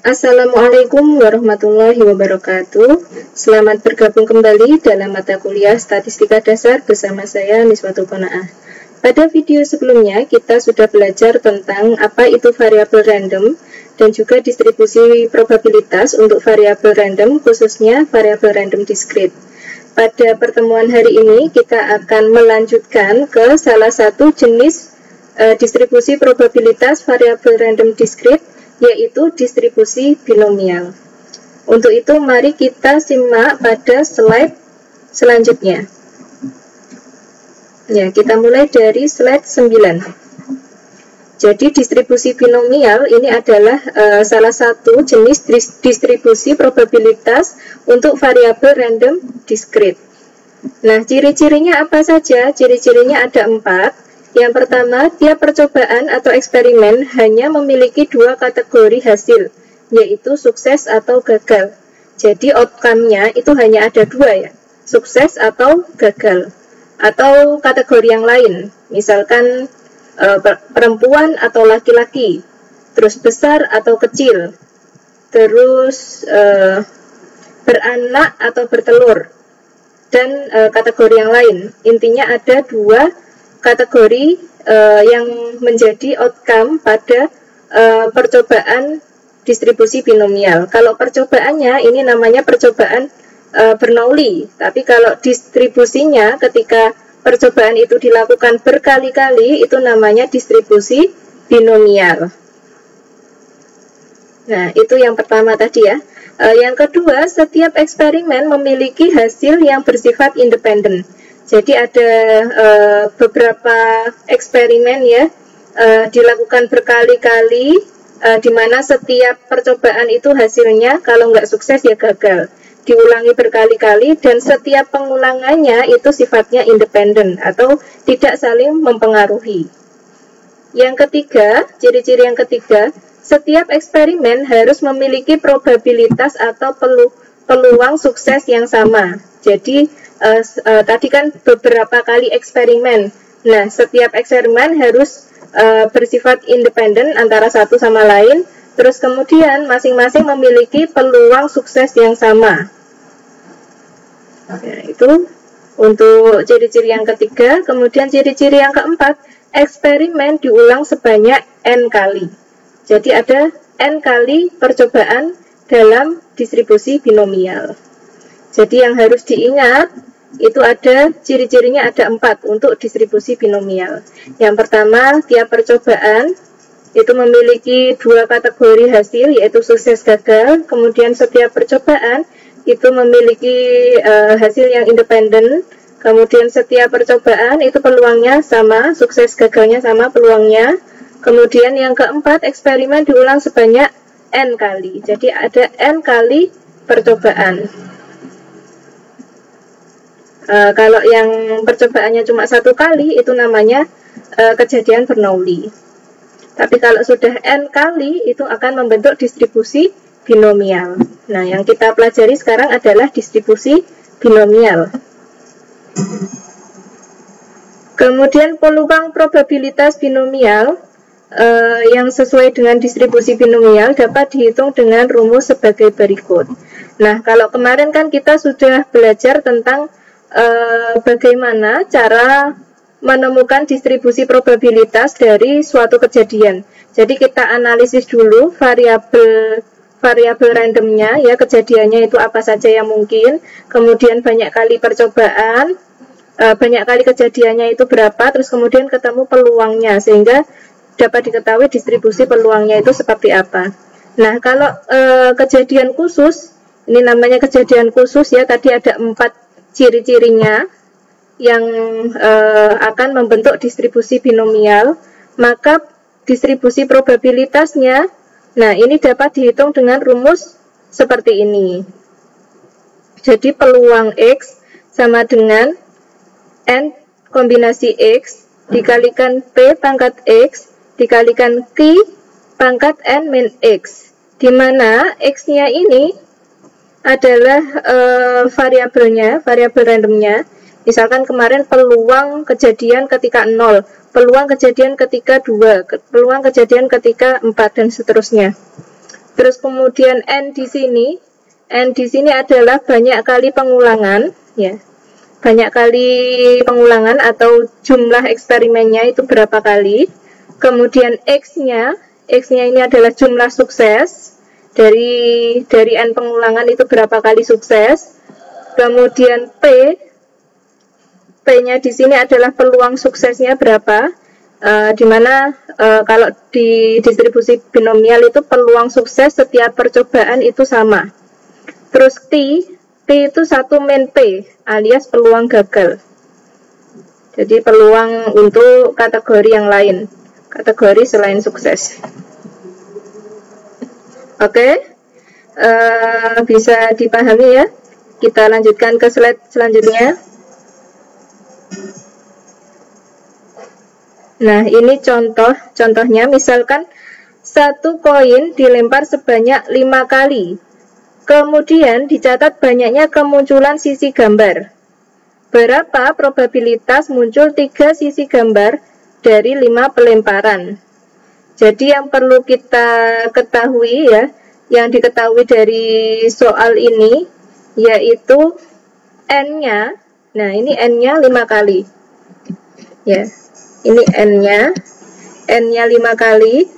Assalamualaikum warahmatullahi wabarakatuh. Selamat bergabung kembali dalam mata kuliah Statistika Dasar bersama saya Niswatul Qanaah. Pada video sebelumnya kita sudah belajar tentang apa itu variabel random dan juga distribusi probabilitas untuk variabel random, khususnya variabel random discrete. Pada pertemuan hari ini kita akan melanjutkan ke salah satu jenis distribusi probabilitas variabel random discrete, yaitu distribusi binomial. Untuk itu mari kita simak pada slide selanjutnya. Ya, kita mulai dari slide 9. Jadi distribusi binomial ini adalah salah satu jenis distribusi probabilitas untuk variabel random discrete. Nah, ciri-cirinya apa saja? Ciri-cirinya ada 4. Yang pertama, tiap percobaan atau eksperimen hanya memiliki 2 kategori hasil, yaitu sukses atau gagal. Jadi outcome-nya itu hanya ada 2 ya, sukses atau gagal. Atau kategori yang lain, misalkan perempuan atau laki-laki, terus besar atau kecil, terus beranak atau bertelur, dan kategori yang lain. Intinya ada 2 kategori yang menjadi outcome pada percobaan distribusi binomial. Kalau percobaannya ini namanya percobaan Bernoulli, tapi kalau distribusinya ketika percobaan itu dilakukan berkali-kali itu namanya distribusi binomial. Nah, itu yang pertama tadi ya. Yang kedua, setiap eksperimen memiliki hasil yang bersifat independen. Jadi ada beberapa eksperimen ya dilakukan berkali-kali, di mana setiap percobaan itu hasilnya kalau nggak sukses ya gagal. Diulangi berkali-kali dan setiap pengulangannya itu sifatnya independen atau tidak saling mempengaruhi. Yang ketiga, ciri-ciri yang ketiga, setiap eksperimen harus memiliki probabilitas atau peluang sukses yang sama. Jadi tadi kan beberapa kali eksperimen. Nah, setiap eksperimen harus bersifat independen antara satu sama lain. Terus kemudian masing-masing memiliki peluang sukses yang sama. Nah, itu untuk ciri-ciri yang ketiga. Kemudian ciri-ciri yang keempat, eksperimen diulang sebanyak N kali. Jadi ada N kali percobaan dalam distribusi binomial. Jadi yang harus diingat itu ada ciri-cirinya ada 4 untuk distribusi binomial. Yang pertama, tiap percobaan itu memiliki 2 kategori hasil, yaitu sukses gagal. Kemudian setiap percobaan itu memiliki hasil yang independen. Kemudian setiap percobaan itu peluangnya sama, sukses gagalnya sama peluangnya. Kemudian yang keempat, eksperimen diulang sebanyak N kali. Jadi ada N kali percobaan. Kalau yang percobaannya cuma 1 kali itu namanya kejadian Bernoulli. Tapi kalau sudah N kali itu akan membentuk distribusi binomial. Nah, yang kita pelajari sekarang adalah distribusi binomial. Kemudian peluang probabilitas binomial yang sesuai dengan distribusi binomial dapat dihitung dengan rumus sebagai berikut. Nah, kalau kemarin kan kita sudah belajar tentang bagaimana cara menemukan distribusi probabilitas dari suatu kejadian. Jadi kita analisis dulu variabel randomnya ya, kejadiannya itu apa saja yang mungkin, kemudian banyak kali percobaan, banyak kali kejadiannya itu berapa, terus kemudian ketemu peluangnya sehingga dapat diketahui distribusi peluangnya itu seperti apa. Nah, kalau kejadian khusus, ini namanya kejadian khusus ya, tadi ada 4 ciri-cirinya yang akan membentuk distribusi binomial, maka distribusi probabilitasnya, nah ini dapat dihitung dengan rumus seperti ini. Jadi peluang X sama dengan N kombinasi X dikalikan P pangkat X dikalikan Q pangkat N min X, di mana X-nya ini adalah variabelnya, variabel randomnya. Misalkan kemarin peluang kejadian ketika 0, peluang kejadian ketika 2, peluang kejadian ketika 4, dan seterusnya. Terus kemudian N di sini adalah banyak kali pengulangan, ya. Banyak kali pengulangan atau jumlah eksperimennya itu berapa kali. Kemudian X-nya ini adalah jumlah sukses dari N pengulangan itu berapa kali sukses. Kemudian P-nya di sini adalah peluang suksesnya berapa. Dimana kalau di distribusi binomial itu peluang sukses setiap percobaan itu sama. Terus T itu 1 min P alias peluang gagal. Jadi peluang untuk kategori yang lain, kategori selain sukses. Oke, bisa dipahami ya. Kita lanjutkan ke slide selanjutnya. Nah, ini contohnya, misalkan satu koin dilempar sebanyak 5 kali. Kemudian dicatat banyaknya kemunculan sisi gambar. Berapa probabilitas muncul 3 sisi gambar dari 5 pelemparan? Jadi yang perlu kita ketahui ya, yang diketahui dari soal ini yaitu N-nya. Nah, ini N-nya 5 kali. Ya. Ini N-nya 5 kali.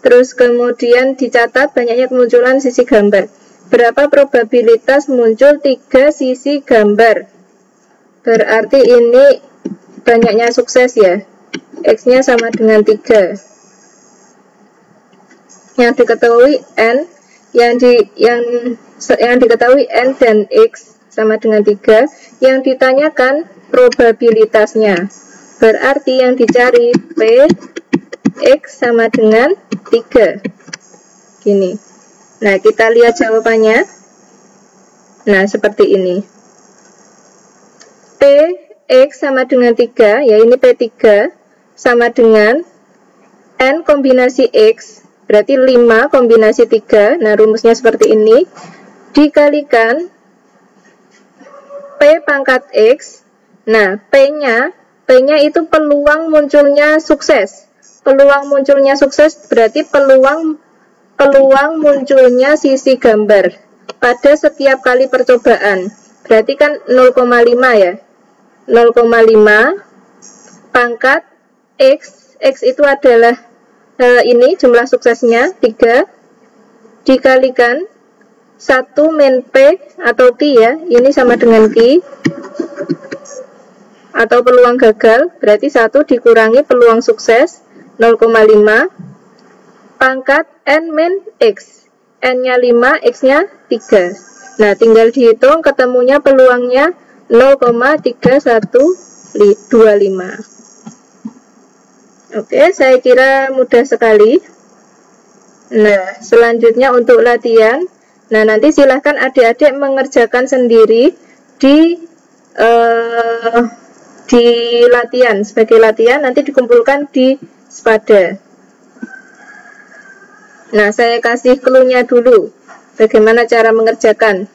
Terus kemudian dicatat banyaknya kemunculan sisi gambar. Berapa probabilitas muncul 3 sisi gambar? Berarti ini banyaknya sukses ya. X-nya sama dengan 3. Yang diketahui N, yang diketahui N dan X sama dengan 3. Yang ditanyakan probabilitasnya. Berarti yang dicari P X sama dengan 3. Gini. Nah, kita lihat jawabannya. Nah, seperti ini. P X sama dengan 3, ya ini P3 sama dengan N kombinasi X, berarti 5 kombinasi 3. Nah, rumusnya seperti ini. Dikalikan P pangkat X. Nah, P-nya itu peluang munculnya sukses. Peluang munculnya sukses berarti peluang munculnya sisi gambar pada setiap kali percobaan. Berarti kan 0,5 ya. 0,5 pangkat X. X itu adalah ini jumlah suksesnya 3 dikalikan 1 min P atau Q ya. Ini sama dengan Q atau peluang gagal, berarti 1 dikurangi peluang sukses 0,5 pangkat N min X. N-nya 5, X-nya 3. Nah, tinggal dihitung, ketemunya peluangnya 0,3125. Oke, saya kira mudah sekali. Nah, selanjutnya untuk latihan. Nah, nanti silahkan adik-adik mengerjakan sendiri di latihan, sebagai latihan nanti dikumpulkan di Spada. Nah, saya kasih clue-nya dulu bagaimana cara mengerjakan.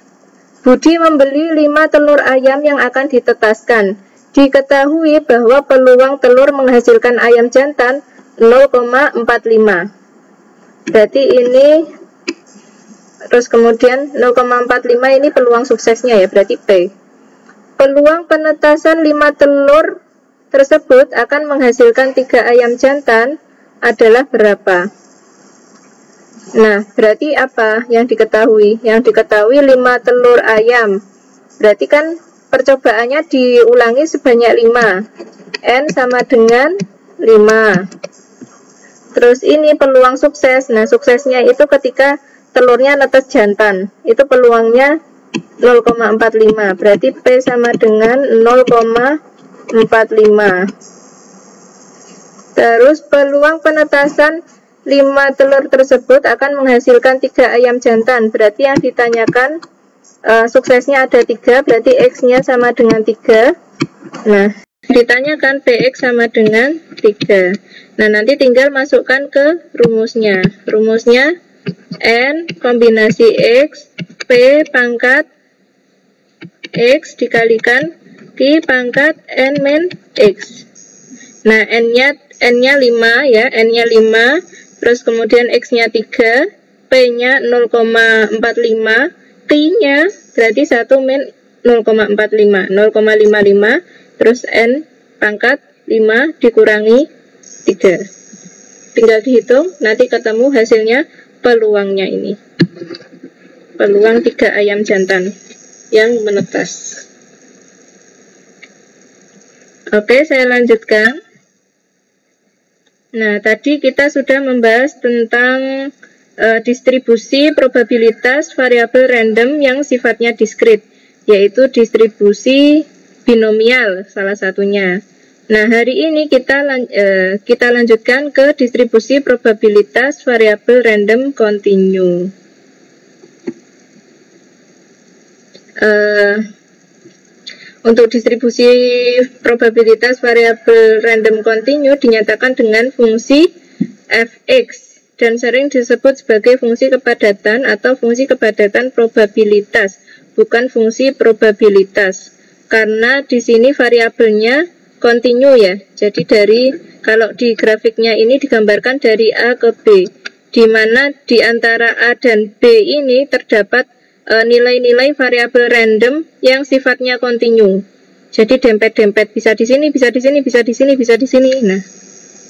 Budi membeli 5 telur ayam yang akan ditetaskan. Diketahui bahwa peluang telur menghasilkan ayam jantan 0,45. Berarti ini, terus kemudian 0,45 ini peluang suksesnya ya, berarti P. Peluang penetasan 5 telur tersebut akan menghasilkan 3 ayam jantan adalah berapa? Nah, berarti apa yang diketahui? Yang diketahui 5 telur ayam. Berarti kan percobaannya diulangi sebanyak 5. N sama dengan 5. Terus ini peluang sukses. Nah, suksesnya itu ketika telurnya netes jantan. Itu peluangnya 0,45. Berarti P sama dengan 0,45. Terus peluang penetasan 5 telur tersebut akan menghasilkan 3 ayam jantan. Berarti yang ditanyakan suksesnya ada 3, berarti X-nya sama dengan 3. Nah, ditanyakan PX sama dengan 3. Nah, nanti tinggal masukkan ke rumusnya. Rumusnya N kombinasi X, P pangkat X dikalikan Q pangkat N min X. Nah, N-nya 5 ya, N-nya 5, terus kemudian X-nya 3, P-nya 0,45, T-nya berarti 1 min 0,45, 0,55, terus N pangkat 5 dikurangi 3. Tinggal dihitung, nanti ketemu hasilnya peluangnya ini. Peluang 3 ayam jantan yang menetas. Oke, saya lanjutkan. Nah, tadi kita sudah membahas tentang distribusi probabilitas variabel random yang sifatnya diskrit, yaitu distribusi binomial salah satunya. Nah, hari ini kita lanjutkan ke distribusi probabilitas variabel random kontinu. Untuk distribusi probabilitas variabel random kontinu dinyatakan dengan fungsi fx dan sering disebut sebagai fungsi kepadatan atau fungsi kepadatan probabilitas, bukan fungsi probabilitas. Karena di sini variabelnya kontinu ya. Jadi kalau di grafiknya ini digambarkan dari A ke B, di mana di antara A dan B ini terdapat nilai-nilai variabel random yang sifatnya kontinu. Jadi dempet-dempet, bisa di sini, bisa di sini, bisa di sini, bisa di sini. Nah,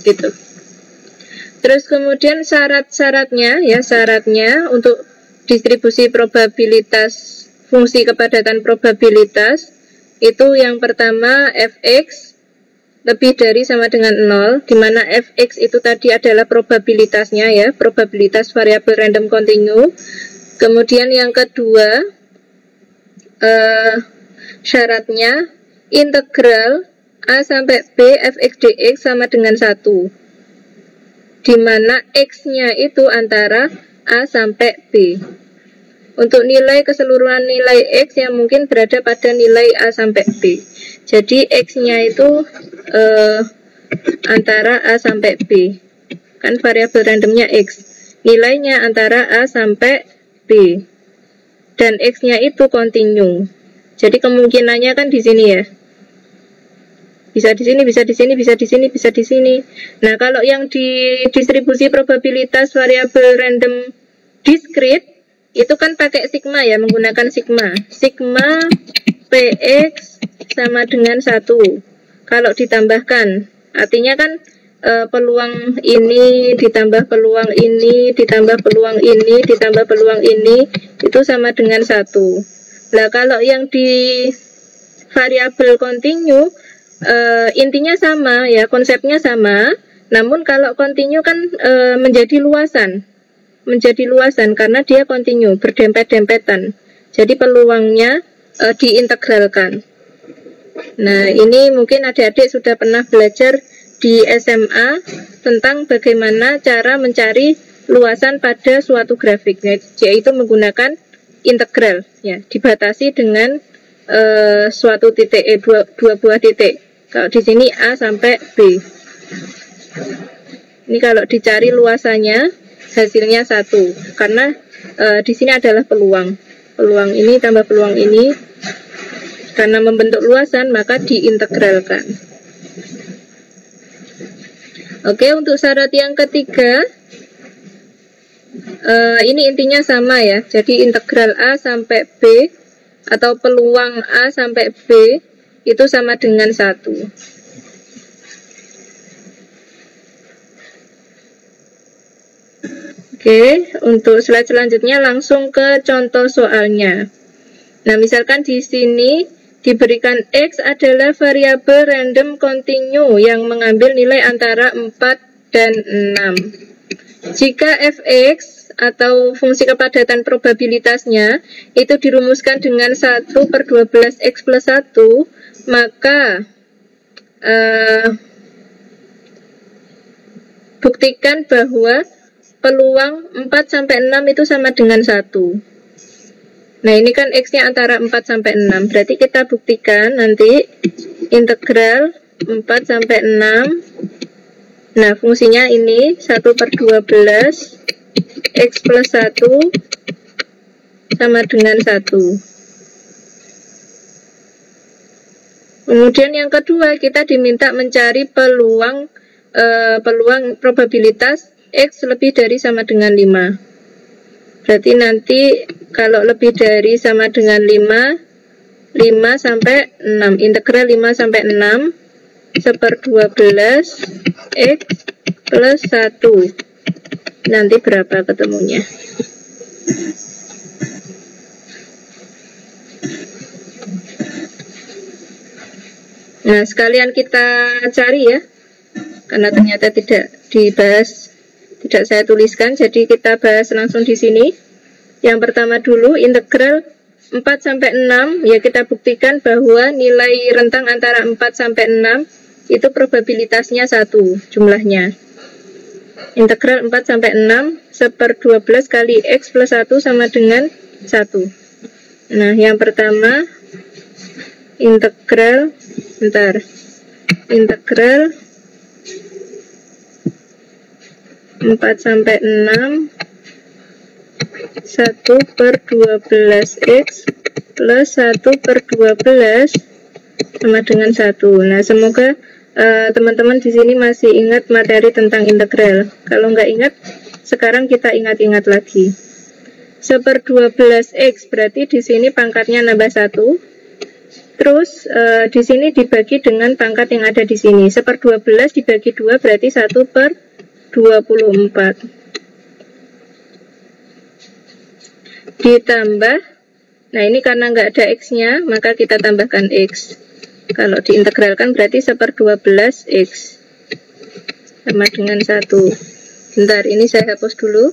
gitu. Terus kemudian syaratnya untuk distribusi probabilitas fungsi kepadatan probabilitas itu yang pertama fx lebih dari sama dengan 0, di mana fx itu tadi adalah probabilitasnya ya, probabilitas variabel random kontinu. Kemudian yang kedua, syaratnya integral A sampai B fx dx sama dengan 1, di mana x-nya itu antara A sampai B. Untuk nilai keseluruhan nilai x yang mungkin berada pada nilai A sampai B. Jadi x-nya itu antara A sampai B. Kan variabel randomnya x. Nilainya antara A sampai B, dan x-nya itu kontinu. Jadi kemungkinannya kan di sini ya. Bisa di sini, bisa di sini, bisa di sini, bisa di sini. Nah, kalau yang di distribusi probabilitas variabel random diskrit itu kan pakai sigma ya, menggunakan sigma. Sigma px sama dengan 1. Kalau ditambahkan, artinya kan peluang ini ditambah peluang ini ditambah peluang ini ditambah peluang ini itu sama dengan 1. Nah, kalau yang di variabel kontinu intinya sama ya, konsepnya sama, namun kalau kontinu kan menjadi luasan karena dia kontinu, berdempet-dempetan. Jadi peluangnya diintegralkan. Nah, ini mungkin adik-adik sudah pernah belajar di SMA tentang bagaimana cara mencari luasan pada suatu grafik, yaitu menggunakan integral ya, dibatasi dengan suatu titik dua buah titik. Kalau di sini A sampai B. Ini kalau dicari luasannya hasilnya 1, karena di sini adalah peluang ini tambah peluang ini, karena membentuk luasan maka diintegralkan. Oke, untuk syarat yang ketiga, ini intinya sama ya. Jadi integral A sampai B atau peluang A sampai B itu sama dengan 1. Oke, untuk slide selanjutnya langsung ke contoh soalnya. Nah, misalkan di sini diberikan X adalah variabel random kontinu yang mengambil nilai antara 4 dan 6. Jika fx atau fungsi kepadatan probabilitasnya itu dirumuskan dengan 1/12x plus 1, maka buktikan bahwa peluang 4-6 itu sama dengan 1. Nah, ini kan x-nya antara 4 sampai 6. Berarti kita buktikan nanti integral 4 sampai 6. Nah, fungsinya ini 1/12 x plus 1 sama dengan 1. Kemudian yang kedua, kita diminta mencari peluang probabilitas x lebih dari sama dengan 5. Berarti nanti kalau lebih dari sama dengan 5 sampai 6. Integral 5 sampai 6 1/12 X plus 1. Nanti berapa ketemunya? Nah, sekalian kita cari ya, karena ternyata tidak dibahas, tidak saya tuliskan, jadi kita bahas langsung di sini. Yang pertama dulu, integral 4 sampai 6, ya kita buktikan bahwa nilai rentang antara 4 sampai 6 itu probabilitasnya 1 jumlahnya. Integral 4 sampai 6 1/12 kali X plus 1 sama dengan 1. Nah, yang pertama integral 4 sampai 6 1/12 X plus 1/12 sama dengan 1. Nah, semoga teman-teman di sini masih ingat materi tentang integral. Kalau nggak ingat, sekarang kita ingat-ingat lagi. 1/12 X berarti di sini pangkatnya nambah 1. Terus di sini dibagi dengan pangkat yang ada di sini. 1/12 dibagi 2 berarti 1/24. Ditambah, nah ini karena nggak ada X-nya, maka kita tambahkan X. Kalau diintegralkan berarti 1/12 X sama dengan 1. Bentar, ini saya hapus dulu.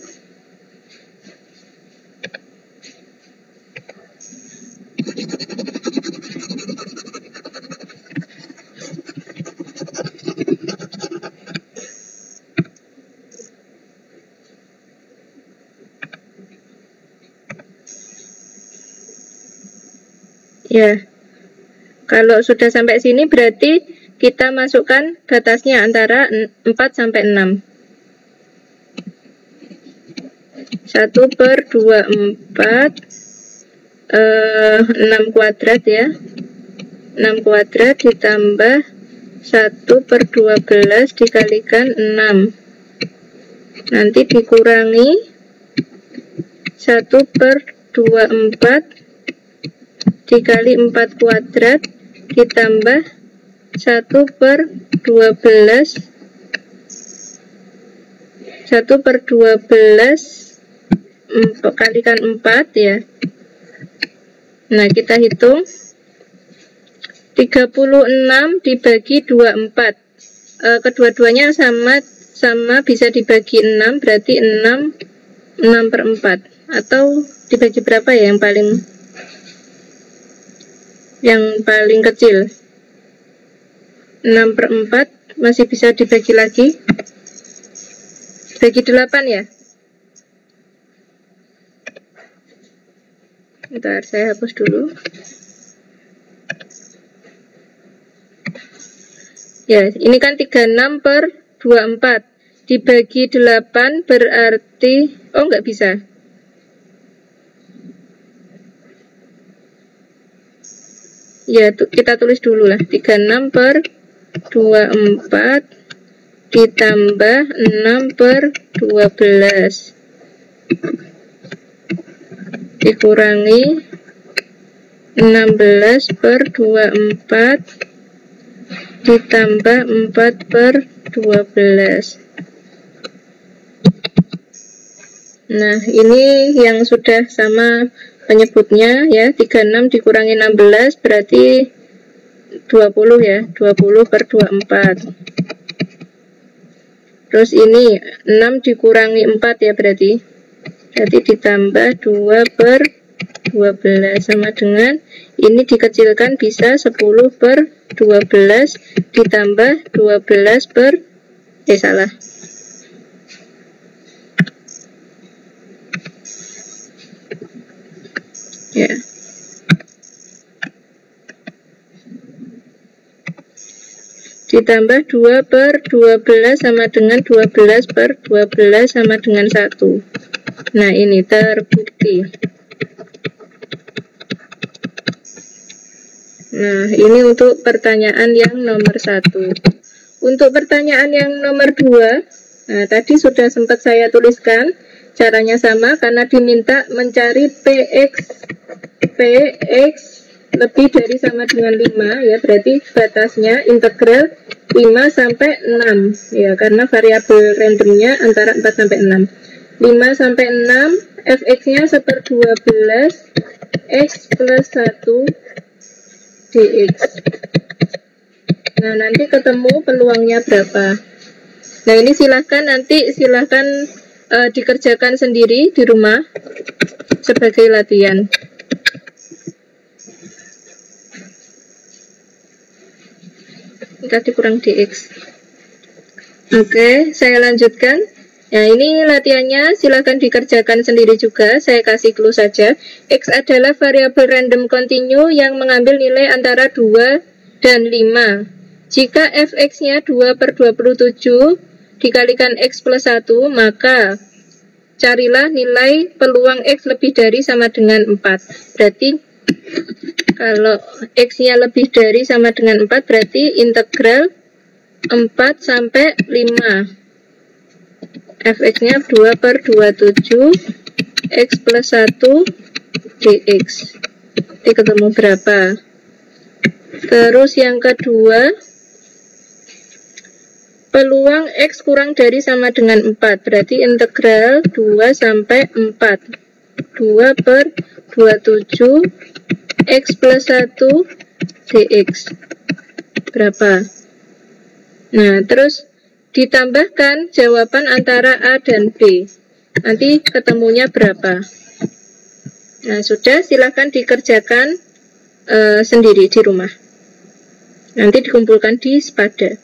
Ya, kalau sudah sampai sini berarti kita masukkan batasnya antara 4 sampai 6. 1/24 6 kuadrat ya. 6 kuadrat ditambah 1/12 dikalikan 6. Nanti dikurangi 1/24 dikali 4 kuadrat ditambah 1/12 kalikan 4 ya. Nah, kita hitung 36 dibagi 24. Kedua-duanya sama bisa dibagi 6, berarti 6/4. Atau dibagi berapa ya yang paling kecil? 6/4 masih bisa dibagi lagi, bagi 8 ya. Bentar, saya hapus dulu. Ya, ini kan 36/24 dibagi 8 berarti, oh nggak bisa. Ya, kita tulis dulu lah. 36/24 ditambah 6/12 dikurangi 16/24 ditambah 4/12. Nah, ini yang sudah sama penyebutnya ya. 36 dikurangi 16 berarti 20 ya. 20/24. Terus ini 6 dikurangi 4 ya, berarti ditambah 2/12 sama dengan ini dikecilkan bisa 10/12 ditambah 12 salah. Ya. Ditambah 2/12 sama dengan 12/12 sama dengan 1. Nah, ini terbukti. Nah, ini untuk pertanyaan yang nomor 1. Untuk pertanyaan yang nomor 2, nah tadi sudah sempat saya tuliskan. Caranya sama karena diminta mencari PX lebih dari sama dengan 5 ya, berarti batasnya integral 5 sampai 6 ya, karena variabel randomnya antara 4 sampai 6. 5 sampai 6 fx-nya 1/12 x plus 1 dx. Nah, nanti ketemu peluangnya berapa. Nah, ini silahkan dikerjakan sendiri di rumah sebagai latihan. Tadi kurang dx. Oke, saya lanjutkan. Nah, ini latihannya, silahkan dikerjakan sendiri juga. Saya kasih clue saja. X adalah variabel random continue yang mengambil nilai antara 2 dan 5. Jika fx-nya 2/27 dikalikan x plus 1, maka carilah nilai peluang x lebih dari sama dengan 4. Berarti kalau x-nya lebih dari sama dengan 4, berarti integral 4 sampai 5. fx-nya 2/27 x plus 1 dx. Ini ketemu berapa? Terus yang kedua, peluang x kurang dari sama dengan 4, berarti integral 2 sampai 4. 2/27 x plus 1 dx. Berapa? Nah, terus ditambahkan jawaban antara A dan B. Nanti ketemunya berapa? Nah, sudah, silahkan dikerjakan sendiri di rumah. Nanti dikumpulkan di Spada.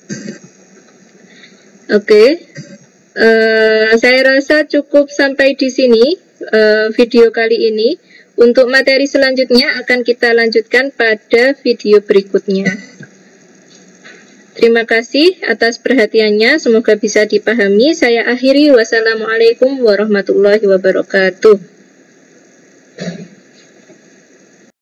Oke, saya rasa cukup sampai di sini video kali ini. Untuk materi selanjutnya akan kita lanjutkan pada video berikutnya. Terima kasih atas perhatiannya, semoga bisa dipahami. Saya akhiri, wassalamualaikum warahmatullahi wabarakatuh.